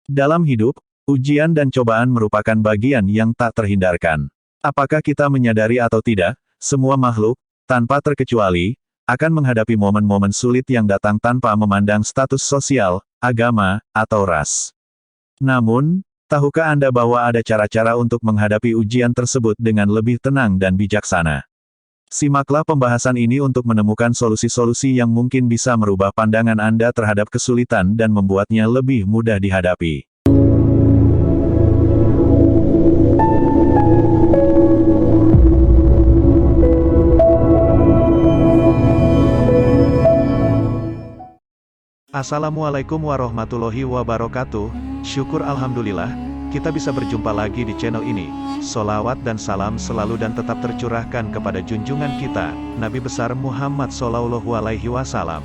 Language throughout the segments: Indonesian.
Dalam hidup, ujian dan cobaan merupakan bagian yang tak terhindarkan. Apakah kita menyadari atau tidak, semua makhluk, tanpa terkecuali, akan menghadapi momen-momen sulit yang datang tanpa memandang status sosial, agama, atau ras. Namun, tahukah Anda bahwa ada cara-cara untuk menghadapi ujian tersebut dengan lebih tenang dan bijaksana? Simaklah pembahasan ini untuk menemukan solusi-solusi yang mungkin bisa merubah pandangan Anda terhadap kesulitan dan membuatnya lebih mudah dihadapi. Assalamualaikum warahmatullahi wabarakatuh. Syukur alhamdulillah, kita bisa berjumpa lagi di channel ini. Sholawat dan salam selalu dan tetap tercurahkan kepada junjungan kita, Nabi besar Muhammad Shallallahu Alaihi Wasallam.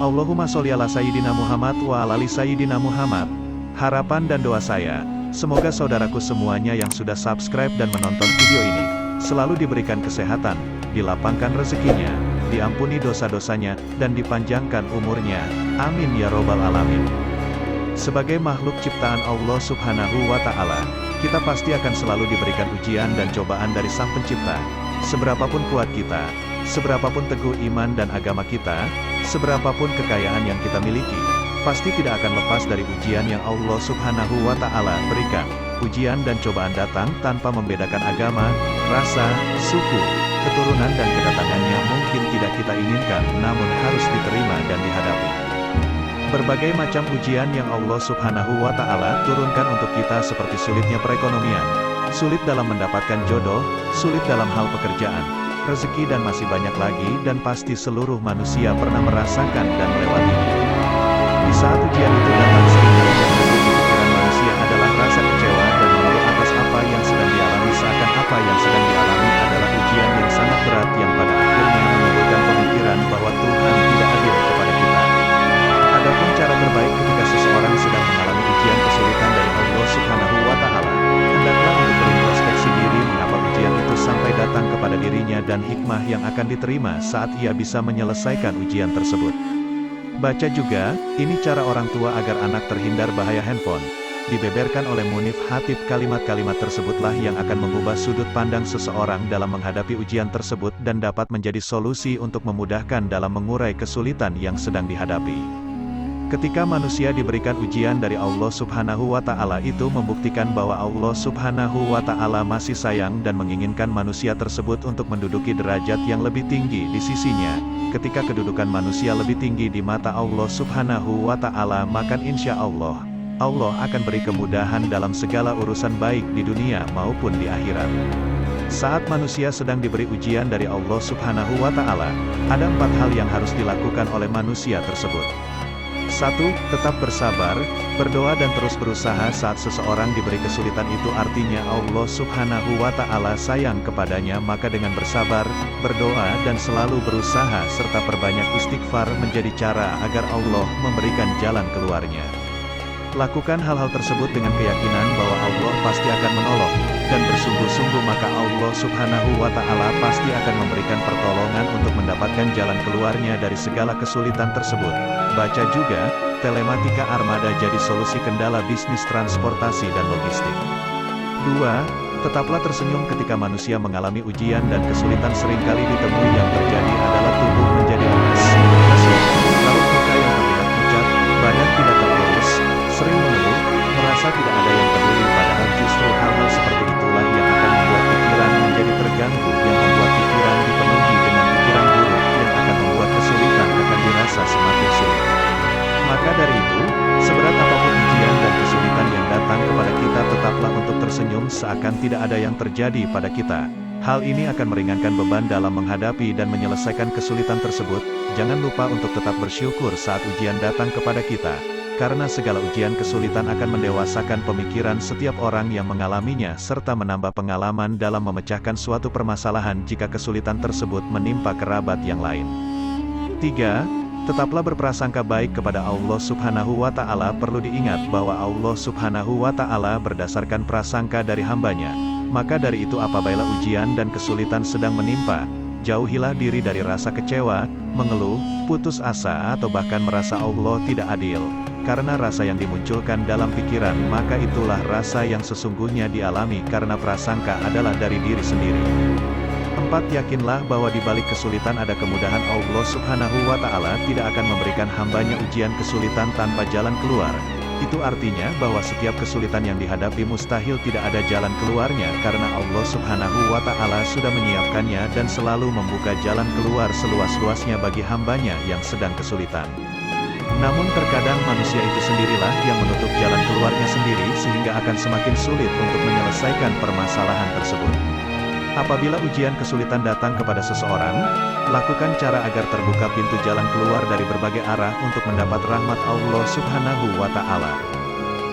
Allahumma sholli ala Sayyidina Muhammad wa ala ali Sayyidina Muhammad. Harapan dan doa saya, semoga saudaraku semuanya yang sudah subscribe dan menonton video ini, selalu diberikan kesehatan, dilapangkan rezekinya, diampuni dosa-dosanya, dan dipanjangkan umurnya. Amin ya robbal alamin. Sebagai makhluk ciptaan Allah Subhanahu wa Ta'ala, kita pasti akan selalu diberikan ujian dan cobaan dari Sang Pencipta. Seberapapun kuat kita, seberapapun teguh iman dan agama kita, seberapapun kekayaan yang kita miliki, pasti tidak akan lepas dari ujian yang Allah Subhanahu wa Ta'ala berikan. Ujian dan cobaan datang tanpa membedakan agama, rasa, suku, keturunan dan kedatangannya mungkin tidak kita inginkan, namun harus diterima dan dihadapi. Berbagai macam ujian yang Allah Subhanahu wa Ta'ala turunkan untuk kita seperti sulitnya perekonomian, sulit dalam mendapatkan jodoh, sulit dalam hal pekerjaan, rezeki dan masih banyak lagi, dan pasti seluruh manusia pernah merasakan dan melewatinya. Di saat ujian itu datang, seringkali yang muncul di pikiran manusia adalah rasa kecewa dan malu atas apa yang sedang dialami, seakan apa yang sedang dialami adalah ujian yang sangat berat yang pada akhirnya menimbulkan pemikiran bahwa Tuhan tidak adil kepada kita. Adapun cara terbaik ketika seseorang sedang mengalami ujian kesulitan dari Allah Subhanahu wa Ta'ala, hendaklah untuk berintrospeksi diri mengapa ujian itu sampai datang kepada dirinya dan hikmah yang akan diterima saat ia bisa menyelesaikan ujian tersebut. Baca juga, ini cara orang tua agar anak terhindar bahaya handphone. Dibeberkan oleh Munif Hatib, kalimat-kalimat tersebutlah yang akan mengubah sudut pandang seseorang dalam menghadapi ujian tersebut dan dapat menjadi solusi untuk memudahkan dalam mengurai kesulitan yang sedang dihadapi. Ketika manusia diberikan ujian dari Allah Subhanahu wa Ta'ala, itu membuktikan bahwa Allah Subhanahu wa Ta'ala masih sayang dan menginginkan manusia tersebut untuk menduduki derajat yang lebih tinggi di sisinya. Ketika kedudukan manusia lebih tinggi di mata Allah Subhanahu wa Ta'ala, maka insya Allah akan beri kemudahan dalam segala urusan baik di dunia maupun di akhirat. Saat manusia sedang diberi ujian dari Allah Subhanahu wa Ta'ala, ada 4 hal yang harus dilakukan oleh manusia tersebut. 1. Tetap bersabar, berdoa dan terus berusaha saat seseorang diberi kesulitan, itu artinya Allah Subhanahu wa Ta'ala sayang kepadanya, maka dengan bersabar, berdoa dan selalu berusaha serta perbanyak istighfar menjadi cara agar Allah memberikan jalan keluarnya. Lakukan hal-hal tersebut dengan keyakinan bahwa Allah pasti akan menolong, dan bersungguh-sungguh maka Allah Subhanahu wa Ta'ala pasti akan memberikan pertolongan untuk mendapatkan jalan keluarnya dari segala kesulitan tersebut. Baca juga, telematika armada jadi solusi kendala bisnis transportasi dan logistik. 2. Tetaplah tersenyum ketika manusia mengalami ujian dan kesulitan. Seringkali ditemui yang terjadi adalah tubuh menjadi lemas, lesu, raut muka yang terlihat pucat, badan tidak terurus, sering mengeluh, merasa tidak ada yang peduli, padahal justru hal-hal seperti itulah yang akan membuat pikiran menjadi terganggu, yang membuat pikiran dipenuhi dengan pikiran buruk, yang akan membuat kesulitan akan dirasa semakin sulit. Maka dari itu, seberat apapun ujian dan kesulitan yang datang kepada kita, tetaplah untuk tersenyum seakan tidak ada yang terjadi pada kita. Hal ini akan meringankan beban dalam menghadapi dan menyelesaikan kesulitan tersebut. Jangan lupa untuk tetap bersyukur saat ujian datang kepada kita, karena segala ujian kesulitan akan mendewasakan pemikiran setiap orang yang mengalaminya serta menambah pengalaman dalam memecahkan suatu permasalahan jika kesulitan tersebut menimpa kerabat yang lain. 3. Tetaplah berprasangka baik kepada Allah Subhanahu wa Ta'ala. Perlu diingat bahwa Allah Subhanahu wa Ta'ala berdasarkan prasangka dari hambanya. Maka dari itu apabila ujian dan kesulitan sedang menimpa, Jauhilah diri dari rasa kecewa, mengeluh, putus asa atau bahkan merasa Allah tidak adil. Karena rasa yang dimunculkan dalam pikiran maka itulah rasa yang sesungguhnya dialami karena prasangka adalah dari diri sendiri. 4. Yakinlah bahwa di balik kesulitan ada kemudahan. Allah Subhanahu wa Ta'ala tidak akan memberikan hambanya ujian kesulitan tanpa jalan keluar. Itu artinya bahwa setiap kesulitan yang dihadapi mustahil tidak ada jalan keluarnya karena Allah Subhanahu wa Ta'ala sudah menyiapkannya dan selalu membuka jalan keluar seluas-luasnya bagi hambanya yang sedang kesulitan. Namun terkadang manusia itu sendirilah yang menutup jalan keluarnya sendiri sehingga akan semakin sulit untuk menyelesaikan permasalahan tersebut. Apabila ujian kesulitan datang kepada seseorang, lakukan cara agar terbuka pintu jalan keluar dari berbagai arah untuk mendapat rahmat Allah Subhanahu wa Ta'ala.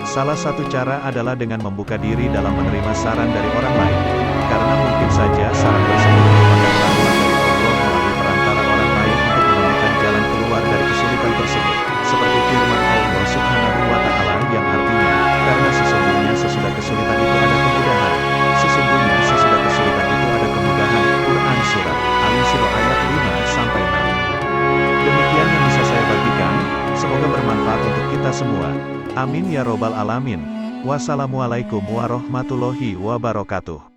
Salah satu cara adalah dengan membuka diri dalam menerima saran dari orang lain, karena mungkin saja saran tersebut merupakan rahmat dari Allah melalui perantara orang lain untuk menemukan jalan keluar dari kesulitan tersebut, seperti firman Allah Subhanahu wa Ta'ala yang artinya, karena sesungguhnya sesudah kesulitan itu ada kemudahan. Sesungguhnya sesudah kesulitan itu ada kemudahan. Quran Surat Al-Insyirah ayat 5-6. Demikian yang bisa saya bagikan, semoga bermanfaat untuk kita semua. Amin ya robbal alamin. Wassalamualaikum warahmatullahi wabarakatuh.